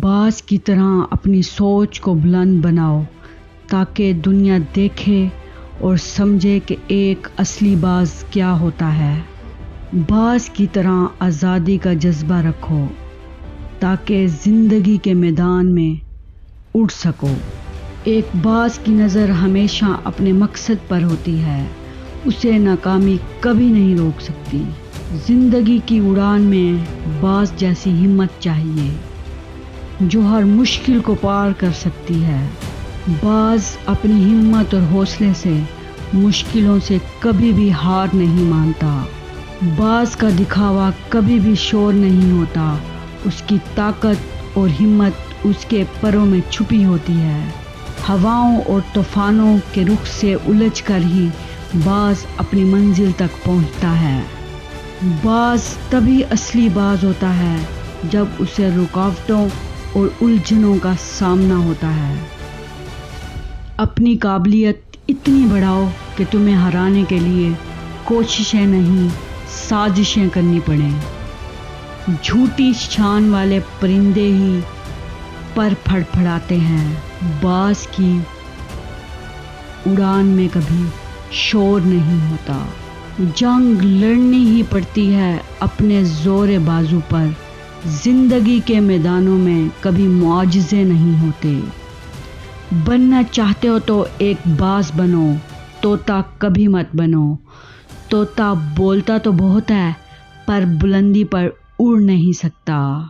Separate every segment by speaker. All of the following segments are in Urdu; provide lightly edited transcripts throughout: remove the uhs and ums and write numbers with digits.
Speaker 1: باز کی طرح اپنی سوچ کو بلند بناؤ تاکہ دنیا دیکھے اور سمجھے کہ ایک اصلی باز کیا ہوتا ہے۔ باز کی طرح آزادی کا جذبہ رکھو تاکہ زندگی کے میدان میں اڑ سکو۔ ایک باز کی نظر ہمیشہ اپنے مقصد پر ہوتی ہے، اسے ناکامی کبھی نہیں روک سکتی۔ زندگی کی اڑان میں باز جیسی ہمت چاہیے جو ہر مشکل کو پار کر سکتی ہے۔ باز اپنی ہمت اور حوصلے سے مشکلوں سے کبھی بھی ہار نہیں مانتا۔ باز کا دکھاوا کبھی بھی شور نہیں ہوتا، اس کی طاقت اور ہمت اس کے پروں میں چھپی ہوتی ہے۔ ہواؤں اور طوفانوں کے رخ سے الجھ کر ہی باز اپنی منزل تک پہنچتا ہے۔ باز تبھی اصلی باز ہوتا ہے جب اسے رکاوٹوں اور الجھنوں کا سامنا ہوتا ہے۔ اپنی قابلیت اتنی بڑھاؤ کہ تمہیں ہرانے کے لیے کوششیں نہیں سازشیں کرنی پڑیں۔ جھوٹی شان والے پرندے ہی پر پھڑپھڑاتے ہیں، باز کی اڑان میں کبھی شور نہیں ہوتا۔ جنگ لڑنی ہی پڑتی ہے اپنے زور بازو پر، زندگی کے میدانوں میں کبھی معجزے نہیں ہوتے۔ بننا چاہتے ہو تو ایک باز بنو، طوطا کبھی مت بنو۔ طوطا بولتا تو بہت ہے پر بلندی پر اڑ نہیں سکتا۔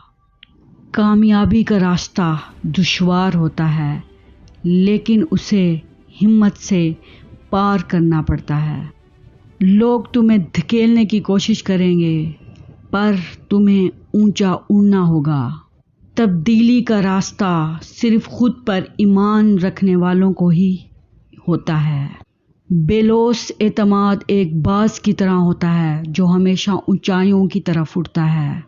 Speaker 1: کامیابی کا راستہ دشوار ہوتا ہے لیکن اسے ہمت سے پار کرنا پڑتا ہے۔ لوگ تمہیں دھکیلنے کی کوشش کریں گے پر تمہیں اونچا اڑنا ہوگا۔ تبدیلی کا راستہ صرف خود پر ایمان رکھنے والوں کو ہی ہوتا ہے۔ بے لوث اعتماد ایک باز کی طرح ہوتا ہے جو ہمیشہ اونچائیوں کی طرف اڑتا ہے۔